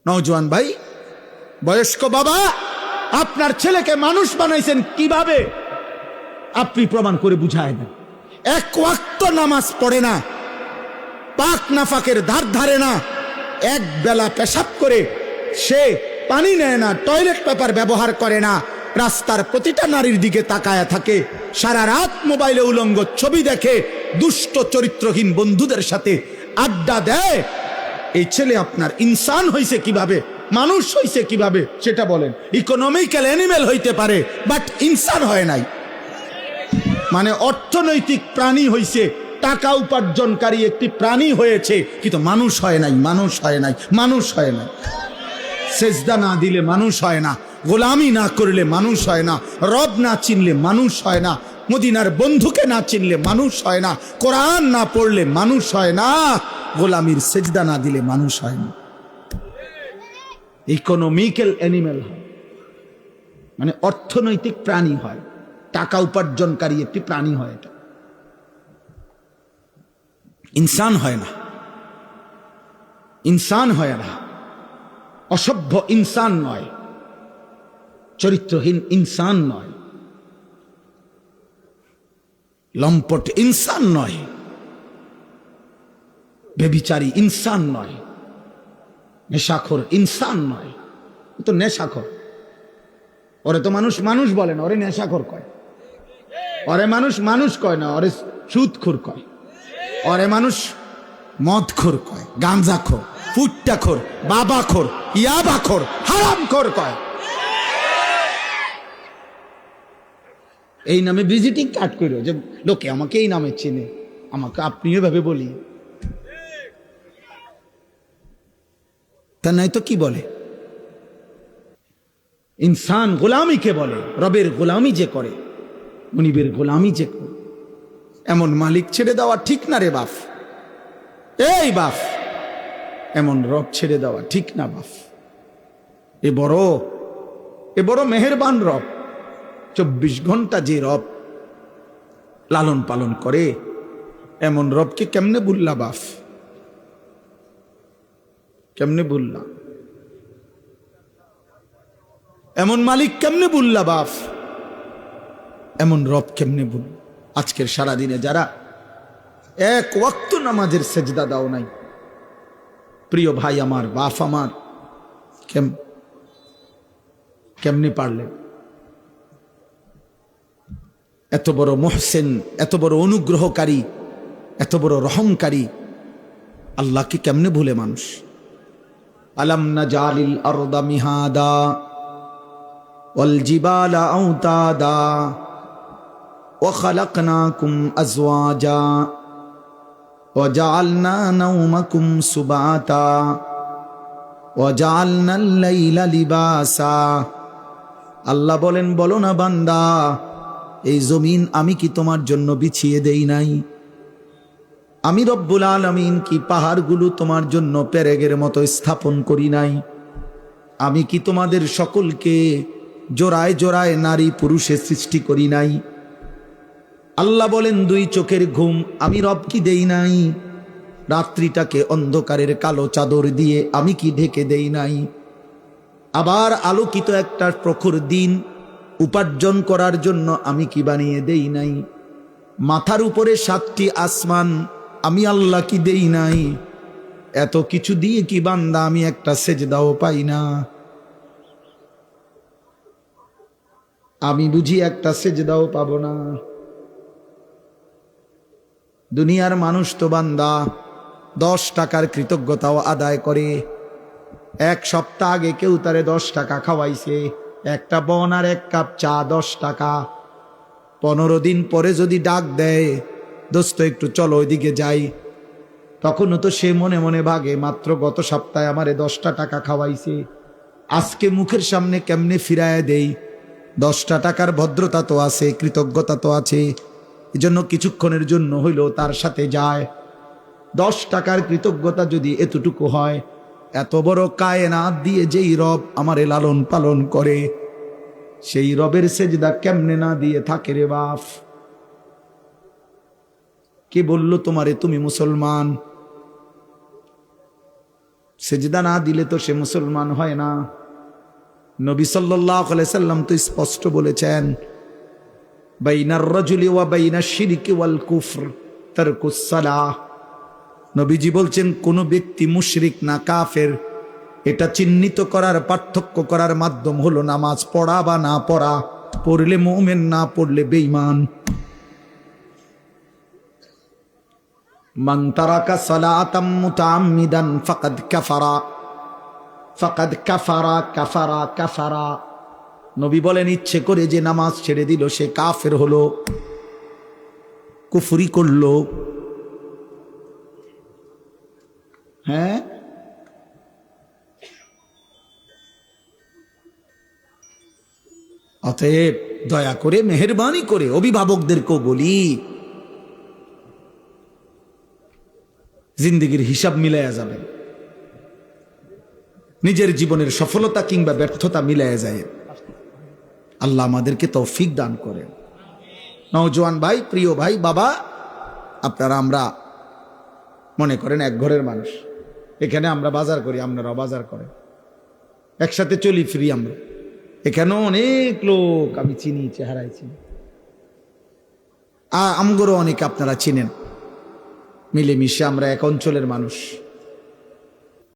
নওজোয়ান ভাই, বয়স্ক বাবা, আপনার ছেলেকে মানুষ বানাইছেন কিভাবে আপনি প্রমাণ করে বুঝায় না। এক ওয়াক্ত নামাজ পড়ে না, পাক নাফাকের ধার ধারে না, এক বেলা পেশাব করে সে পানি নেয় না, টয়লেট পেপার ব্যবহার করে না, রাস্তার প্রতিটা নারীর দিকে তাকায়া থাকে, সারা রাত মোবাইলে উলঙ্গ ছবি দেখে, দুষ্ট চরিত্রহীন বন্ধুদের সাথে আড্ডা দেয়। এই ছেলে আপনার ইনসান হইছে কিভাবে, মানুষ হইছে কিভাবে সেটা বলেন। ইকোনমিক্যাল অ্যানিমেল হইতে পারে, বাট ইনসান হয় নাই। মানে অর্থনৈতিক প্রাণী হইছে, টাকা উপার্জনকারী একটি প্রাণী হয়েছে, কিন্তু মানুষ হয় নাই, মানুষ হয় নাই, মানুষ হয় নাই। সেজদা না দিলে মানুষ হয় না, গোলামি না করলে মানুষ হয় না, রব না চিনলে মানুষ হয় না, মদিনার বন্ধুকে না চিনলে মানুষ হয় না, কোরআন না পড়লে মানুষ হয় না, গোলামির সেজদা না দিলে মানুষ হয় না। ইকোনমিক্যাল অ্যানিমেল হয়, মানে অর্থনৈতিক প্রাণী হয়, টাকা উপার্জনকারী একটি প্রাণী হয়, এটা ইনসান হয় না, ইনসান হয় না। অসভ্য ইনসান নয়, চরিত্রহীন ইনসান নয়, লম্পট ইনসান নয়, বেবিচারী ইনসান নয়, নেশাখোর ইনসান নয়। তো নেশাখোর, ওরে তো মানুষ মানুষ বলে না, ওরে নেশাখোর কয়। ওরে মানুষ মানুষ কয় না, ওরে সুদখোর কয়। ওরে মানুষ মদখোর কয়, গাঁজাখোর, ফুট্টাখোর, বাবাখোর, ইয়াবাখোর, হারামখোর কয়। এই নামে ভিজিটিং কার্ড করো যে লোকে আমাকে এই নামে চেনে, আমাকে আপনিও ভাবে বলি, তা নাই তো কি বলে? ইনসান গোলামিকে বলে, রবের গোলামি যে করে, মুনিবের গোলামি যে করে, এমন মালিক ছেড়ে দেওয়া ঠিক না রে বাপ। এই বাপ, এমন রব ছেড়ে দেওয়া ঠিক না বাপ। এ বড় মেহেরবান রব, 24 ঘন্টা যে রব লালন পালন করে, এমন রবকে কেমনে ভুললা বাপ, কেমনে ভুললা? এমন মালিক কেমনে ভুললা বাপ, এমন রব কেমনে ভুল? আজকের সারাদিনে যারা এক ওয়াক্ত নামাজের সেজদা দাও নাই, প্রিয় ভাই আমার, বাপ আমার, কেমনে পারলেন? এত বড় মুহসিন, এত বড় অনুগ্রহকারী, এত বড় রহমকারী আল্লাহকে কেমনে ভুলে মানুষ? আলাম নাজালিল আরদা মিহাদা ওয়াল জিবালা আওতাদা ওয়া খালাকনাকুম আজওয়াজা ওয়া জাআলনা নাওমাকুম সুবাতা ওয়া জাআলনাল লাইলা লিবাসা। আল্লাহ বলেন, বলো না বান্দা, এই জমিন আমি কি তোমার জন্য বিছিয়ে দেই নাই? আমি রব্বুল আলামিন কি পাহাড়গুলো তোমার জন্য পেরেগের মতো স্থাপন করি নাই? আমি কি তোমাদের সকলকে জোড়ায় জোড়ায় নারী পুরুষে সৃষ্টি করি নাই? আল্লাহ বলেন, 2 চোখের ঘুম আমি রব কি দেই নাই? রাত্রিটাকে অন্ধকারের কালো চাদর দিয়ে আমি কি ঢেকে দেই নাই? আবার আলোকিত একটা প্রখর দিন উপার্জন করার জন্য আমি কি বানিয়ে দেই নাই? মাথার উপরে 7টি আসমান আমি আল্লাহ কি দেই নাই? এত কিছু দিয়ে কি বান্দা আমি একটা সেজদাও পাই না? আমি বুঝি একটা সেজদাও পাবো না? দুনিয়ার মানুষ তো বান্দা 10 টাকার কৃতজ্ঞতাও আদায় করে। 1 সপ্তাহ আগে কেউ তারে 10 টাকা খাওয়াইছে, একটা বন আর 1 কাপ চা 10 টাকা। 15 দিন পরে যদি ডাক দেয়, দোস্ত একটু চলো ওইদিকে যাই, তখনও তো সে মনে মনে ভাগে, মাত্র গত সপ্তাহে আমারে 10টা টাকা খাওয়াইছে, আজকে মুখের সামনে কেমনে ফিরায় দেই? 10টা টাকার ভদ্রতা তো আছে, কৃতজ্ঞতা তো আছে, এজন্য কিছুক্ষণের জন্য হইলেও তার সাথে যায়। 10 টাকার কৃতজ্ঞতা যদি এতটুকু হয়, এত বড় কায়নাত দিয়ে যেই রব আমারে লালন পালন করে, সেই রবের সেজদা কেমনে না দিয়ে থাকে রে বাপ? কে বলল তোমারে তুমি মুসলমান? সেজদা না দিলে তো সে মুসলমান হয় না। নবী সাল্লাল্লাহু আলাইহি সাল্লাম তো স্পষ্ট বলেছেন, বাইনার রাজুলি ওয়া বাইনাশ শিরকি ওয়াল কুফর তারকুস সালাহ। নবীজি বলছেন কোন ব্যক্তি মুশরিক না কাফের, এটা চিহ্নিত করার, পার্থক্য করার মাধ্যম হলো নামাজ পড়া বা না পড়া, পড়লে মুমিন, না পড়লে বেঈমান। মান তারাকা সালাতাম মুতাআম্মিদান ফাকাদ কাফারা, ফাকাদ কাফারা, কাফারা, কাফারা। নবী বলেন ইচ্ছে করে যে নামাজ ছেড়ে দিল সে কাফের হলো, কুফরি করলো। হ্যাঁ, অতএব দয়া করে মেহেরবানি করে অভিভাবকদেরকেও বলি, জিন্দেগির হিসাব মিলাইয়া যাবেন, নিজের জীবনের সফলতা কিংবা ব্যর্থতা মিলাইয়া যায়। আল্লাহ আমাদেরকে তৌফিক দান করেন। নওজোয়ান ভাই, প্রিয় ভাই, বাবা, আপনারা আমরা মনে করেন এক ঘরের মানুষ, এখানে আমরা বাজার করি, আপনারাও বাজার করেন, একসাথে চলি ফিরি আমরা। এখানেও অনেক লোক আমি চিনি, চেহারায় চিনি, আমগরও অনেক আপনারা চিনেন। মিলেমিশে আমরা এক অঞ্চলের মানুষ।